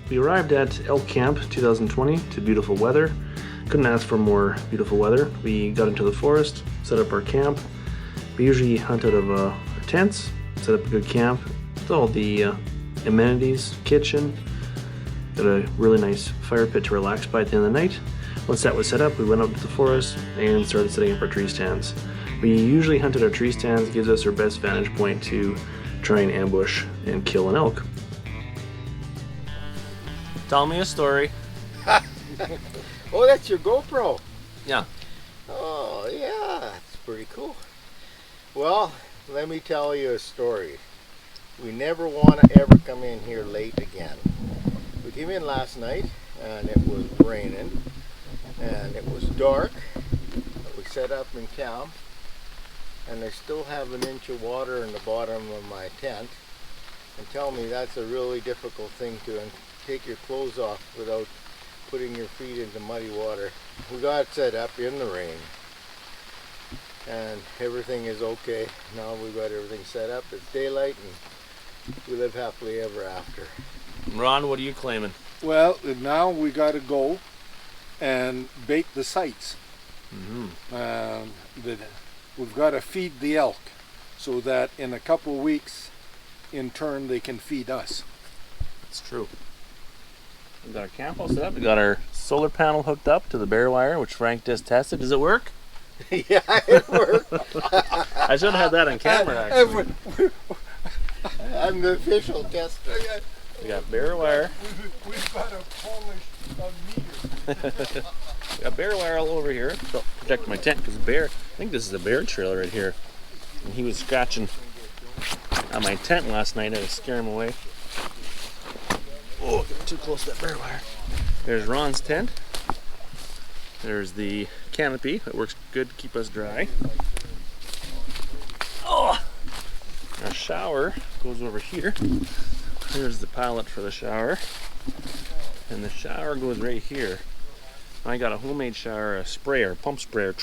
We arrived at Elk Camp 2020 to beautiful weather. Couldn't ask for more beautiful weather. We got into the forest, set up our camp. We usually hunt out of our tents, set up a good camp with all the amenities, kitchen, got a really nice fire pit to relax by at the end of the night. Once that was set up, we went out to the forest and started setting up our tree stands. We usually hunt at our tree stands, gives us our best vantage point to try and ambush and kill an elk. Tell me a story. Oh, that's your GoPro. Yeah. Oh, yeah, that's pretty cool. Well, let me tell you a story. We never want to ever come in here late again. We came in last night and it was raining and it was dark. We set up in camp and I still have an inch of water in the bottom of my tent. And tell me that's a really difficult thing to take your clothes off without putting your feet into muddy water. We got set up in the rain and everything is okay. Now we've got everything set up. It's daylight and we live happily ever after. Ron, what are you claiming? Well, now we got to go and bait the sites. We've got to feed the elk so that in a couple of weeks, in turn, they can feed us. It's true. We've got our camp all set up. We got our solar panel hooked up to the bare wire, which Frank just tested. Does it work? Yeah, it worked. I should have had that on camera, actually. I'm the official tester. We got bare wire. We've got a Polish meter. We got bear wire all over here to protect my tent because bear, I think this is a bear trail right here. And he was scratching on my tent last night. I had to scare him away. Oh, getting too close to that bear wire. There's Ron's tent. There's the canopy that works good to keep us dry. Oh! Our shower goes over here. Here's the pallet for the shower. And the shower goes right here. I got a homemade shower, a sprayer, pump sprayer.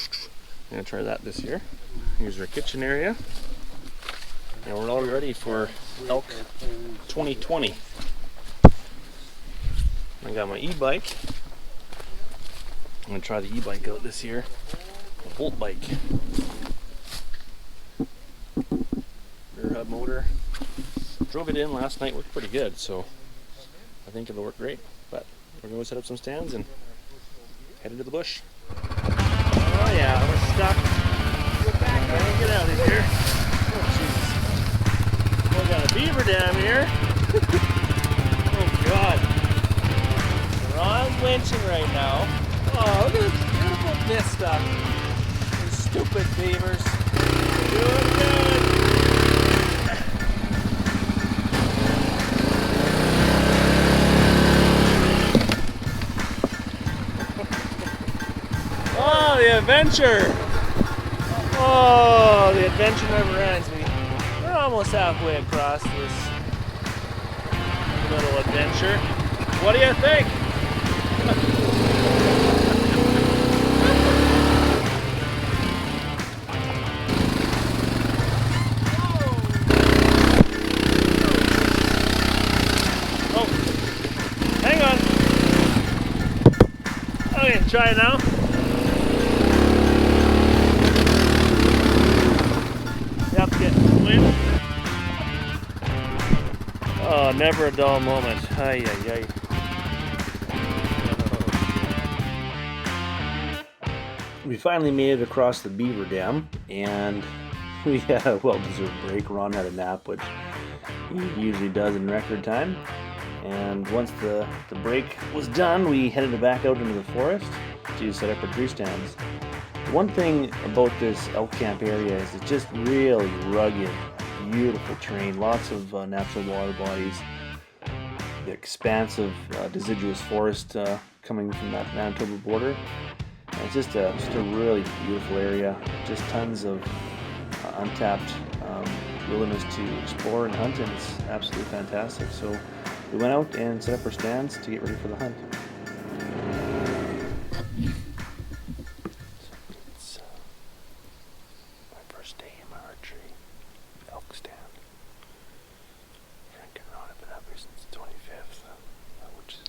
I'm gonna try that this year. Here's our kitchen area. And we're all ready for Elk 2020. I got my e-bike. I'm gonna try the e-bike out this year. A Bolt bike. Rear hub motor. Drove it in last night, worked pretty good, so I think it'll work great. But we're gonna set up some stands and head into the bush. Oh yeah, we're stuck. We're back. Trying to get out of here. Oh Jesus. We got a beaver dam here. Oh God. Ron's winching right now. Oh, look at this beautiful mist stuff. These stupid beavers. Doing good. Oh, the adventure! Oh, the adventure never ends. We're almost halfway across this little adventure. What do you think? Oh, hang on. Okay, try it now. Oh, never a dull moment. Ay, ay, ay. We finally made it across the beaver dam, and we had a well-deserved break. Ron had a nap, which he usually does in record time. And once the break was done, we headed back out into the forest to set up our tree stands. One thing about this elk camp area is it's just really rugged, beautiful terrain, lots of natural water bodies, the expansive deciduous forest coming from that Manitoba border. And it's just a really beautiful area, just tons of untapped wilderness to explore and hunt, and it's absolutely fantastic. So we went out and set up our stands to get ready for the hunt. It's my first day in my archery elk stand. Frank and Ron have been up here since the 25th, which is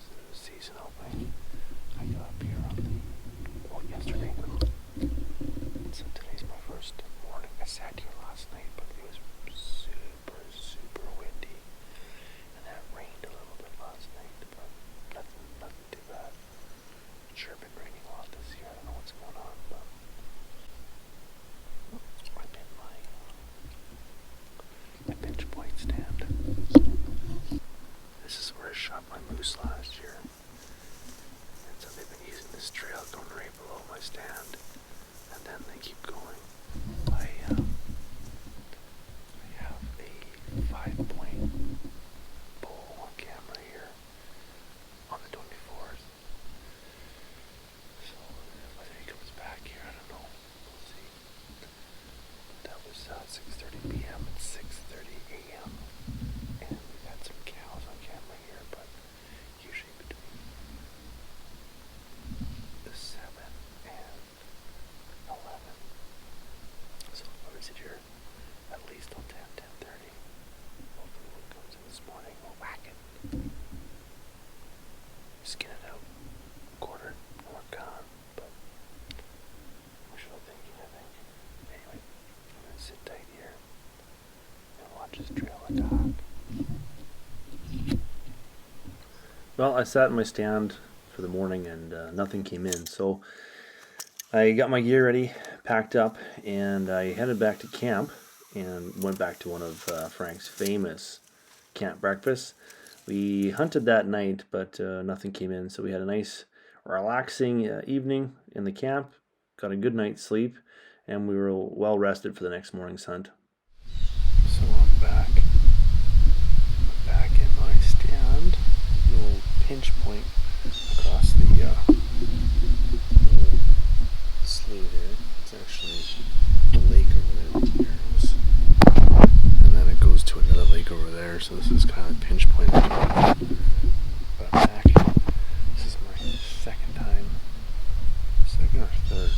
man, they keep going. I have a 5-point bull on camera here on the 24th. So whether he comes back here, I don't know. We'll see. That was 6:30 p.m. and 6:30 a.m. And we've had some cows on camera here, but usually between the 7 and 11. So I'm gonna sit here at least till 10:30. Hopefully when it comes in this morning, we'll whack it. Skin it out. Quarter, and we're gone. But wishful thinking, I think. Anyway, I'm gonna sit tight here and watch this trail of dog. Well, I sat in my stand for the morning and nothing came in, so I got my gear ready, packed up, and I headed back to camp and went back to one of Frank's famous camp breakfasts. We hunted that night, but nothing came in, so we had a nice, relaxing evening in the camp, got a good night's sleep, and we were well rested for the next morning's hunt. So I'm back in my stand, the old pinch point across the slough there. It's actually the lake over there. And then it goes to another lake over there, so this is kind of a pinch point. But I'm back. This is my second or third.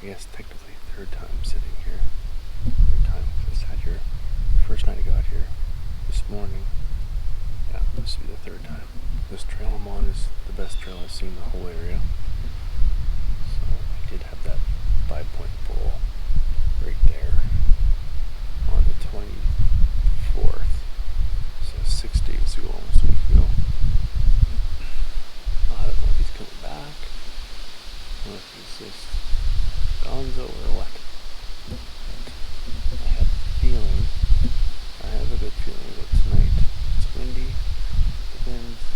I guess technically third time sitting here. Third time, because I sat here the first night I got here this morning. Yeah, this will be the third time. This trail I'm on is the best trail I've seen in the whole area. So I did have that 5-point bull right there on the 24th. So 6 days ago, almost a week ago. I don't know if he's coming back, or if he's just gonzo or what. But I have a feeling, I have a good feeling about tonight. It's windy, the wind's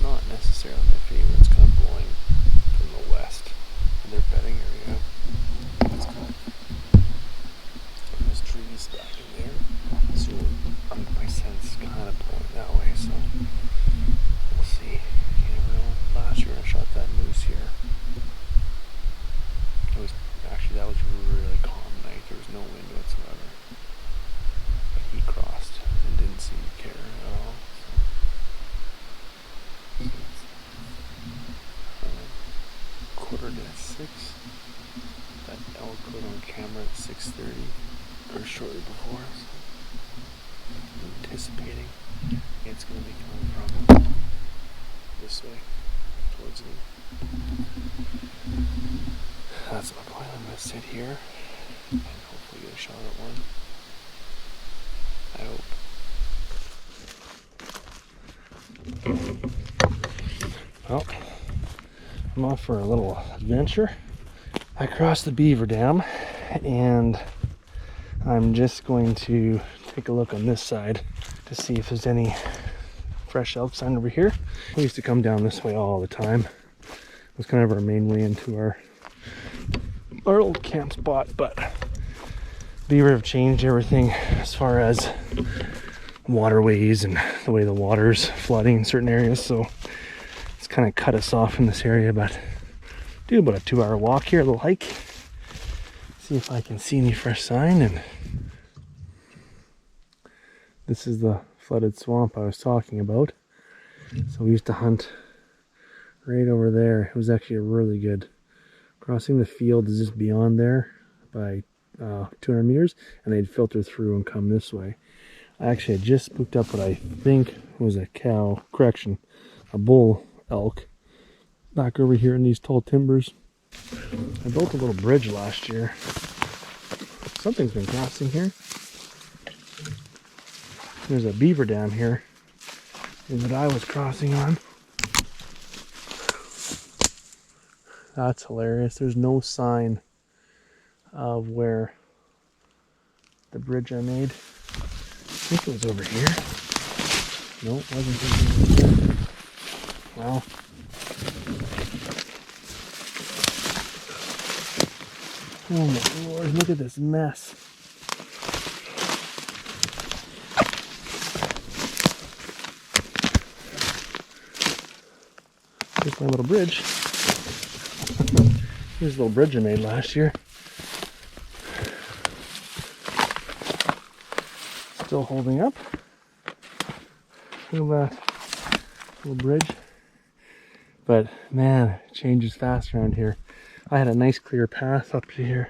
not necessarily my favorite. It's kind of blowing from the west in their bedding area. It's kind of, there's trees back in there, so my sense is kind of blowing that way, so we'll see. You never know. Last year I shot that moose here. That was a really calm night. There was no wind whatsoever. But he crossed and didn't seem to care at all. So, 5:45. That elk was on camera at 6:30 or shortly before. So I'm anticipating it's going to be coming from this way towards me. That's my plan. I'm going to sit here and hopefully get a shot at one. I hope. Well, I'm off for a little adventure. I crossed the beaver dam and I'm just going to take a look on this side to see if there's any fresh elk sign over here. We used to come down this way all the time. It was kind of our main way into our old camp spot, but beaver have changed everything as far as waterways and the way the water's flooding in certain areas, so it's kind of cut us off in this area. But do about a 2-hour walk here, a little hike, see if I can see any fresh sign. And this is the flooded swamp I was talking about. So we used to hunt right over there. It was actually a really good crossing. The field is just beyond there by 200 meters, and they'd filter through and come this way. I actually had just spooked up what I think was a a bull elk back over here in these tall timbers. I built a little bridge last year. Something's been crossing here. There's a beaver dam here that I was crossing on. That's hilarious. There's no sign of where the bridge I made. I think it was over here. No, it wasn't over here. Well, Oh my Lord, look at this mess. Here's my little bridge. Here's a little bridge I made last year. Still holding up. Little, little bridge. But man, it changes fast around here. I had a nice clear path up to here.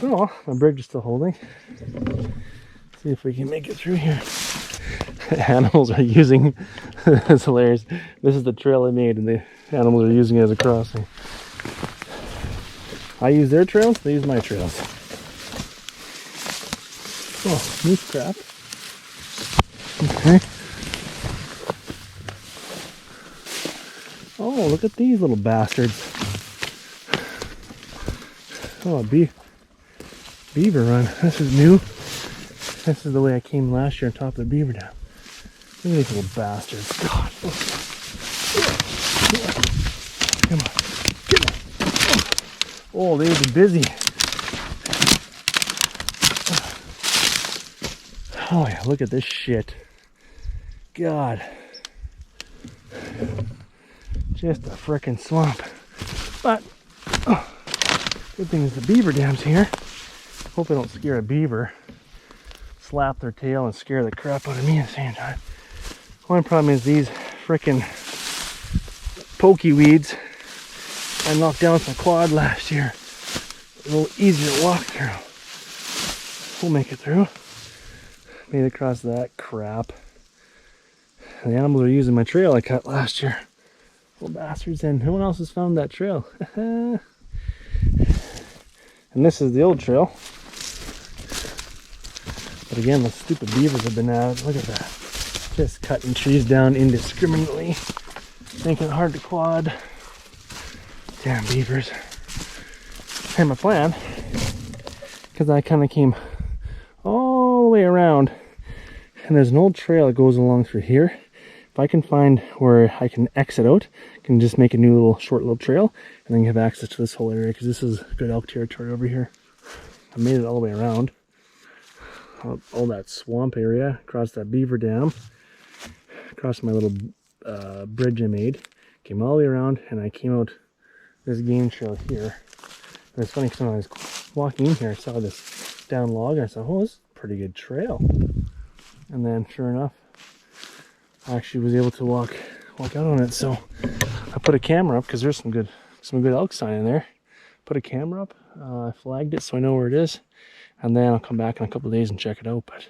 Oh, my bridge is still holding. See if we can make it through here. Animals are using, it's hilarious. This is the trail I made and the animals are using it as a crossing. I use their trails, they use my trails. Oh, moose crap. Okay. Oh, look at these little bastards. Oh, beaver run. This is new. This is the way I came last year on top of the beaver dam. Look at these little bastards. God. Come on. Come on. Oh, they've been busy. Oh yeah, look at this shit. God. Just a frickin' swamp. But, good thing is the beaver dam's here. Hope I don't scare a beaver. Slap their tail and scare the crap out of me at the same time. One problem is these frickin' pokey weeds I knocked down with my quad last year. A little easier to walk through. We'll make it through. Made it across that crap. The animals are using my trail I cut last year. Little bastards, and no one else has found that trail. And this is the old trail. But again, the stupid beavers have been out. Look at that. Just cutting trees down indiscriminately. Making it hard to quad. Damn beavers. And my plan, because I kind of came all the way around, and there's an old trail that goes along through here. If I can find where I can exit out, I can just make a new little short little trail, and then have access to this whole area, because this is good elk territory over here. I made it all the way around. All that swamp area, across that beaver dam, across my little bridge I made, came all the way around, and I came out this game trail here. And it's funny because when I was walking in here, I saw this down log, and I thought, oh, this is a pretty good trail. And then, sure enough, I actually was able to walk out on it. So I put a camera up because there's some good elk sign in there. Put a camera up, I flagged it so I know where it is, and then I'll come back in a couple of days and check it out. But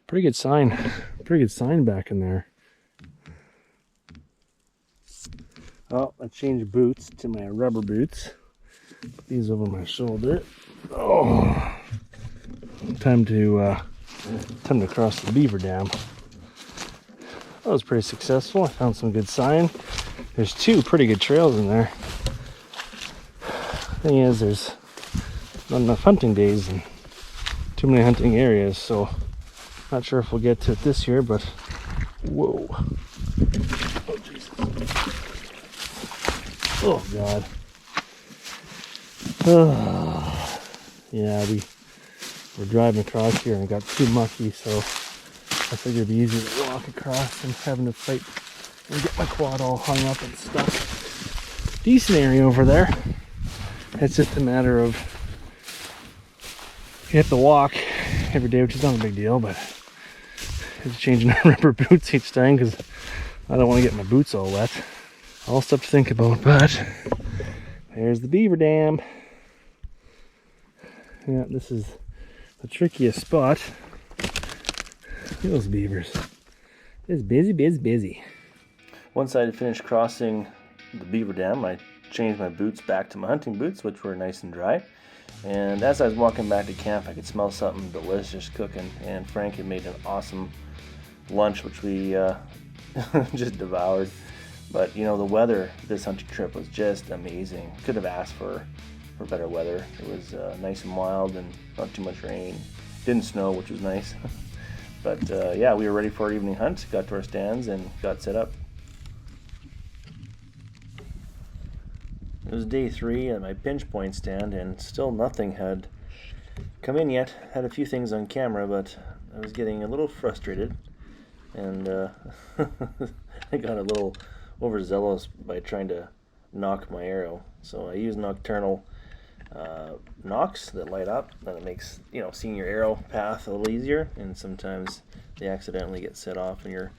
pretty good sign back in there. Oh, I changed boots to my rubber boots. Put these over my shoulder. Oh, time to cross the beaver dam. That was pretty successful. I found some good sign. There's two pretty good trails in there. Thing is, there's not enough hunting days and too many hunting areas, so not sure if we'll get to it this year, but whoa. Oh, Jesus. Oh, God. Yeah, we're driving across here and it got too mucky, so I figured it'd be easier to walk across than having to fight and get my quad all hung up and stuck. Decent area over there. It's just a matter of you have to walk every day, which is not a big deal, but it's changing our rubber boots each time because I don't want to get my boots all wet. All stuff to think about, but there's the beaver dam. Yeah, this is the trickiest spot. Look at those beavers. It's busy. Once I had finished crossing the beaver dam, I changed my boots back to my hunting boots, which were nice and dry. And as I was walking back to camp, I could smell something delicious cooking. And Frank had made an awesome lunch, which we just devoured. But you know, the weather this hunting trip was just amazing. Could have asked for better weather. It was nice and mild and not too much rain. Didn't snow, which was nice. But yeah, we were ready for our evening hunt. Got to our stands and got set up. was day 3 at my pinch point stand, and still nothing had come in yet. Had a few things on camera, but I was getting a little frustrated, and I got a little overzealous by trying to knock my arrow. So I use nocturnal knocks that light up, and it makes seeing your arrow path a little easier. And sometimes they accidentally get set off when you're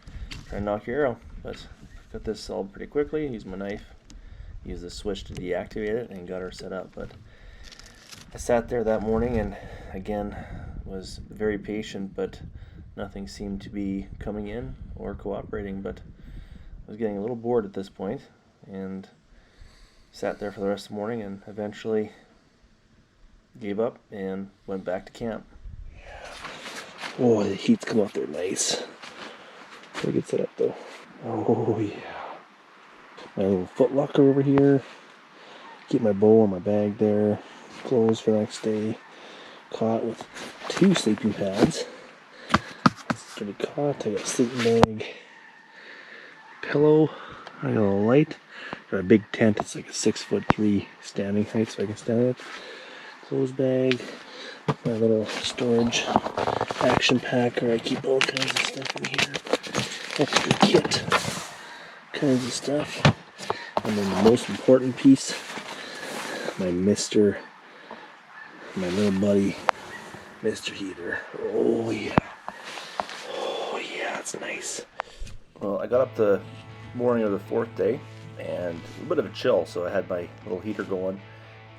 trying to knock your arrow. But got this solved pretty quickly. Use my knife, use the switch to deactivate it, and got her set up. But I sat there that morning and again was very patient, but nothing seemed to be coming in or cooperating. But I was getting a little bored at this point and sat there for the rest of the morning, and eventually gave up and went back to camp. Oh, the heat's come out there nice. Let me get set up though. Oh yeah. My little foot locker over here. Keep my bow in my bag there. Clothes for the next day. Cot with 2 sleeping pads. It's pretty cot. I got a sleeping bag. Pillow. I got a light. Got a big tent. It's like a 6'3" standing height, so I can stand it. Clothes bag. My little storage action pack where I keep all kinds of stuff in here. Extra kit. Kinds of stuff. And then the most important piece, my little buddy, Mr. Heater. Oh yeah. Oh yeah, it's nice. Well, I got up the morning of the 4th day, and a bit of a chill, so I had my little heater going,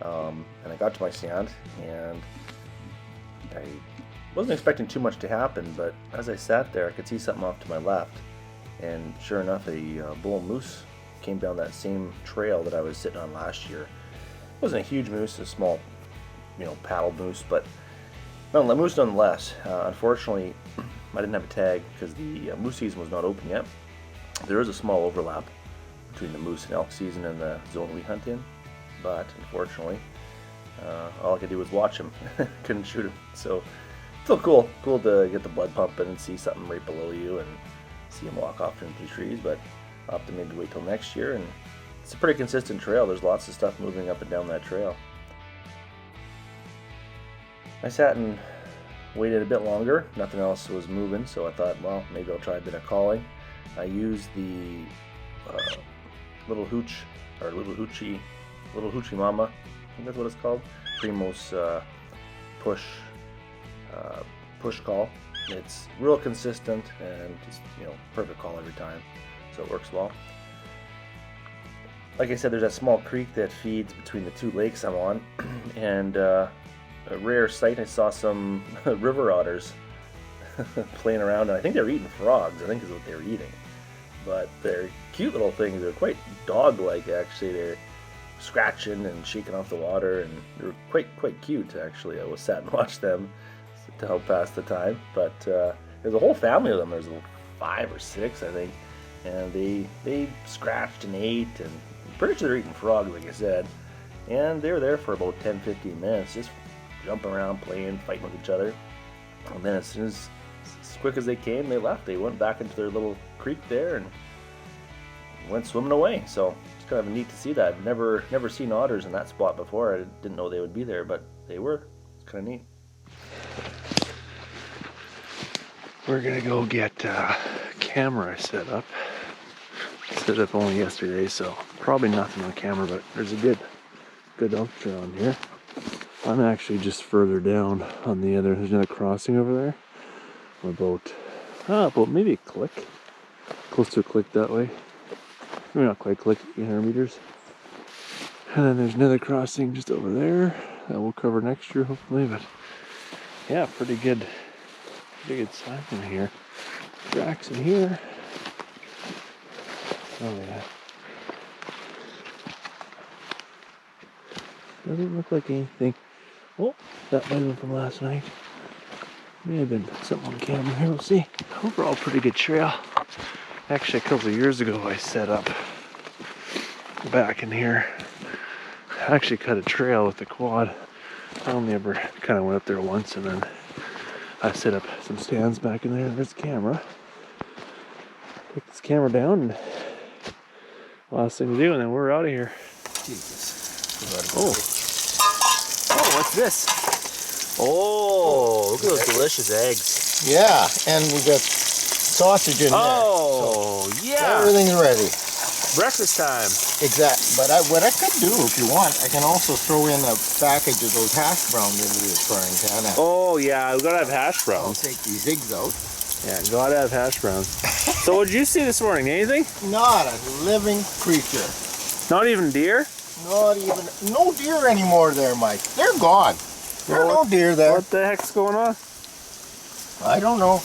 and I got to my stand, and I wasn't expecting too much to happen, but as I sat there, I could see something off to my left, and sure enough, a bull moose came down that same trail that I was sitting on last year. It wasn't a huge moose, a small, paddle moose, but moose nonetheless. Unfortunately, I didn't have a tag because the moose season was not open yet. There is a small overlap between the moose and elk season and the zone we hunt in, but unfortunately, all I could do was watch him. Couldn't shoot him. So still cool to get the blood pumping and see something right below you and see him walk off into the trees, but I'll have to maybe wait till next year. And it's a pretty consistent trail. There's lots of stuff moving up and down that trail. I sat and waited a bit longer. Nothing else was moving, so I thought, well, maybe I'll try a bit of calling. I used the little hoochie mama, I think that's what it's called. Primo's push call. It's real consistent and just perfect call every time, so it works well. Like I said, there's that small creek that feeds between the 2 lakes I'm on, and a rare sight. I saw some river otters playing around, and I think they were eating frogs. I think is what they were eating. But they're cute little things. They're quite dog-like, actually. They're scratching and shaking off the water, and they're quite cute, actually. I was sat and watched them to help pass the time. But there's a whole family of them. There's 5 or 6, I think, and they scratched and ate, and I'm pretty sure they're eating frogs, like I said. And they were there for about 10-15 minutes, just jumping around, playing, fighting with each other. And then as quick as they came, they left. They went back into their little creek there and went swimming away. So it's kind of neat to see that. I've never seen otters in that spot before. I didn't know they would be there, but they were. It's kind of neat. We're gonna go get camera set up. Set up only yesterday, so probably nothing on camera, but there's a good elk trail on here. I'm actually just further down on there's another crossing over there. About maybe a click. Close to a click that way. Maybe not quite a click, 800 meters. And then there's another crossing just over there that we'll cover next year, hopefully. But yeah, pretty good sign in here. Tracks in here. Oh yeah. Doesn't look like anything. Oh, that might have been from last night. May have been something on camera here, we'll see. Overall, pretty good trail. Actually, a couple of years ago, I set up back in here. I actually cut a trail with the quad. I only ever kind of went up there once, and then I set up some stands back in there. There's the camera. Take this camera down, and last thing to do, and then we're out of here. Jesus. Oh, what's this? Oh, look at those delicious eggs. Yeah, and we got sausage in there. Oh, So yeah. everything's ready. Breakfast time. Exactly. But what I could do, if you want, I can also throw in a package of those hash browns into this frying pan. Oh, yeah, we gotta have hash I'll browns. take these eggs out. Yeah, gotta have hash browns. So what'd you see this morning? Anything? Not a living creature. Not even deer? Not even, no deer anymore there, Mike. They're gone. There are no deer there. What the heck's going on? I don't know.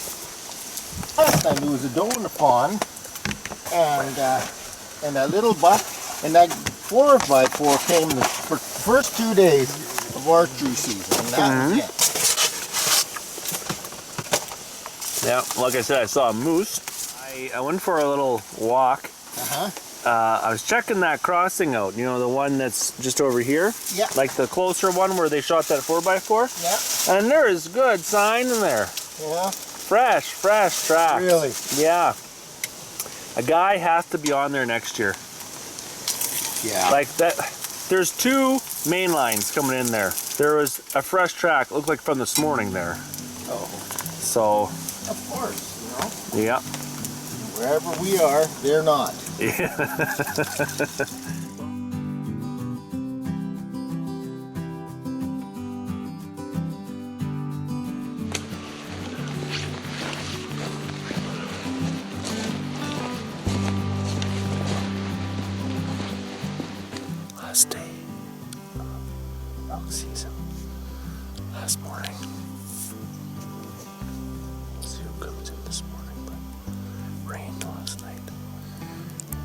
Last time there was a doe in the pond, and that little buck, and that 4x4 came the first 2 days of archery season, and that was it. Yeah, like I said, I saw a moose. I went for a little walk. I was checking that crossing out, you know, the one that's just over here? Yeah. Like the closer one where they shot that 4x4? Yeah. And there is good sign in there. Yeah. Fresh tracks. Really? Yeah. A guy has to be on there next year. Yeah. Like that, there's 2 main lines coming in there. There was a fresh track, looked like from this morning there. Oh. So. Of course, you know. Yeah. Wherever we are, they're not. Yeah. Last day of elk season. Last morning. We'll see who comes in this morning, but rained last night.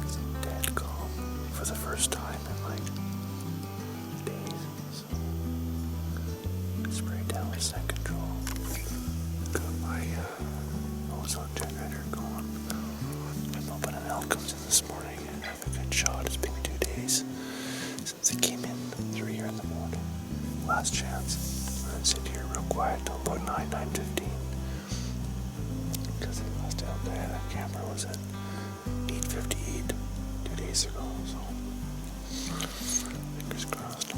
It's dead calm for the first time in like days. So spray down with scent control. Got my ozone generator going. I'm hoping an elk comes in this morning and have a good shot. It's been 2 days since they came in 3 here in the morning. Last chance. I'm gonna sit here real quiet till about 9:15. Because the last out there, that camera was at 8:58 2 days ago, so fingers crossed.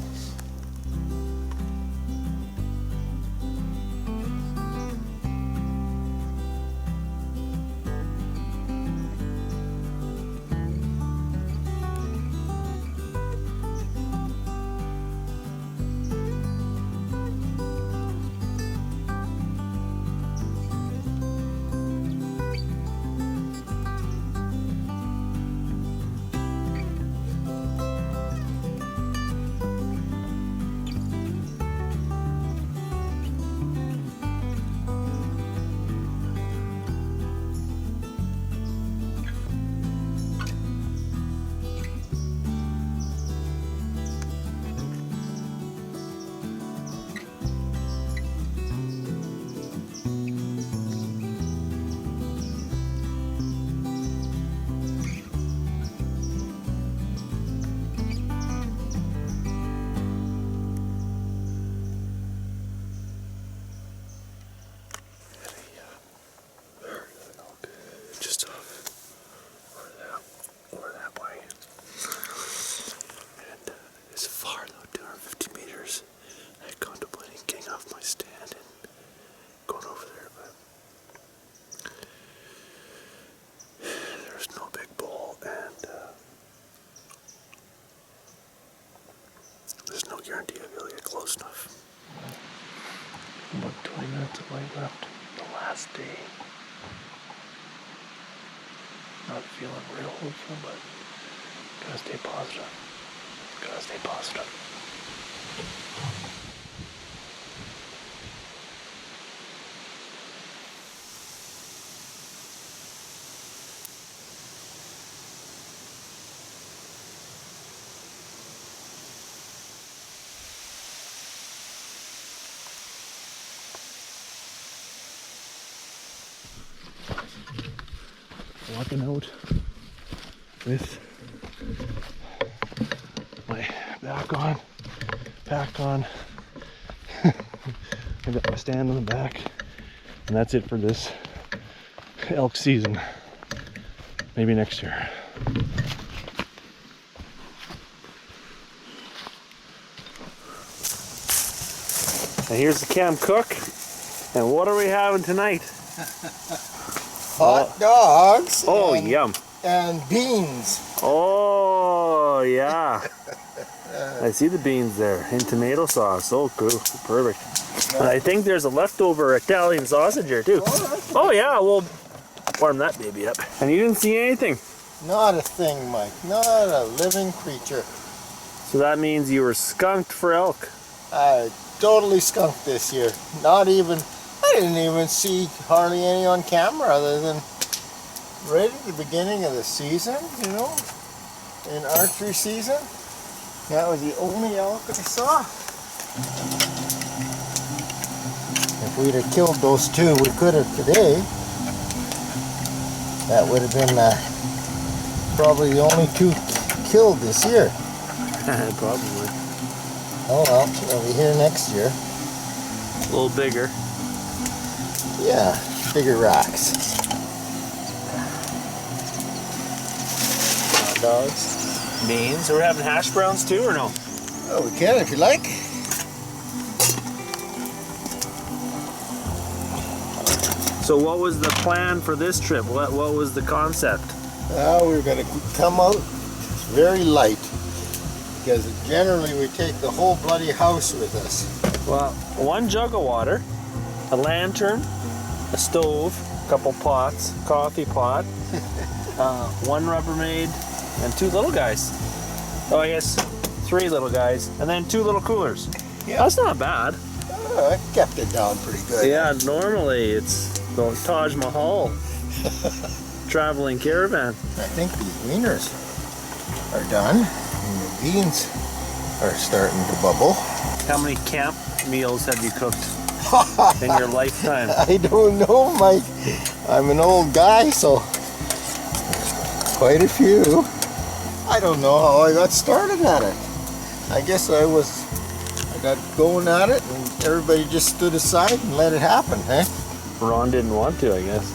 Just over that way. And it's far though, 250 meters. I contemplating getting off my stand and going over there, but there's no big bull, and there's no guarantee I'll be able to get close enough. About 20 minutes of light left. The last day. Not feeling real hopeful, but gotta stay positive. Gotta stay positive. Walking out with my pack on. I got my stand on the back, and that's it for this elk season. Maybe next year. And here's the Cam Cook. And what are we having tonight? Hot dogs. Oh, and, yum. And beans. Oh, yeah. I see the beans there. And tomato sauce. Oh, cool. Perfect. And I think there's a leftover Italian sausage here, too. Oh, yeah. We'll warm that baby up. And you didn't see anything. Not a thing, Mike. Not a living creature. So that means you were skunked for elk. I totally skunked this year. I didn't even see hardly any on camera other than right at the beginning of the season, you know, in archery season. That was the only elk I saw. If we'd have killed those two we could have today, that would have been probably the only two killed this year. Probably. Oh well, they'll be here next year. A little bigger. Yeah, bigger rocks. Hot dogs. Beans. Are we having hash browns too, or no? Oh, we can if you like. So what was the plan for this trip? What was the concept? We were going to come out very light because generally we take the whole bloody house with us. Well, 1 jug of water, a lantern, a stove, a couple pots, coffee pot, 1 Rubbermaid, and 2 little guys. Oh, I guess 3 little guys, and then 2 little coolers. Yeah. That's not bad. I kept it down pretty good. Yeah, normally it's the Taj Mahal traveling caravan. I think these wieners are done, and the beans are starting to bubble. How many camp meals have you cooked in your lifetime? I don't know, Mike. I'm an old guy, so quite a few. I don't know how I got started at it. I guess I got going at it and everybody just stood aside and let it happen, eh? Ron didn't want to, I guess.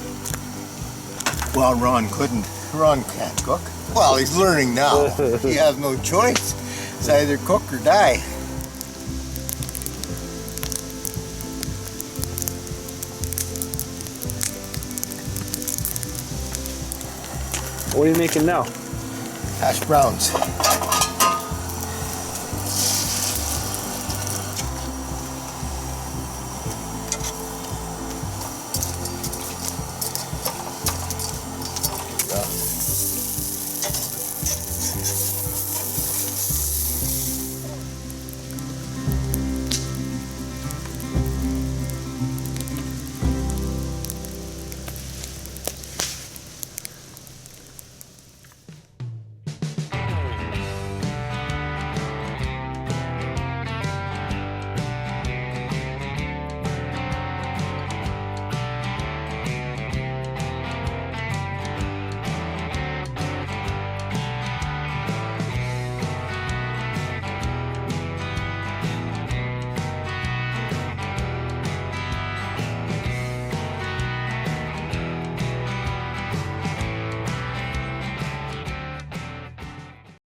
Well, Ron couldn't. Ron can't cook. Well, he's learning now. He has no choice. It's either cook or die. What are you making now? Hash browns.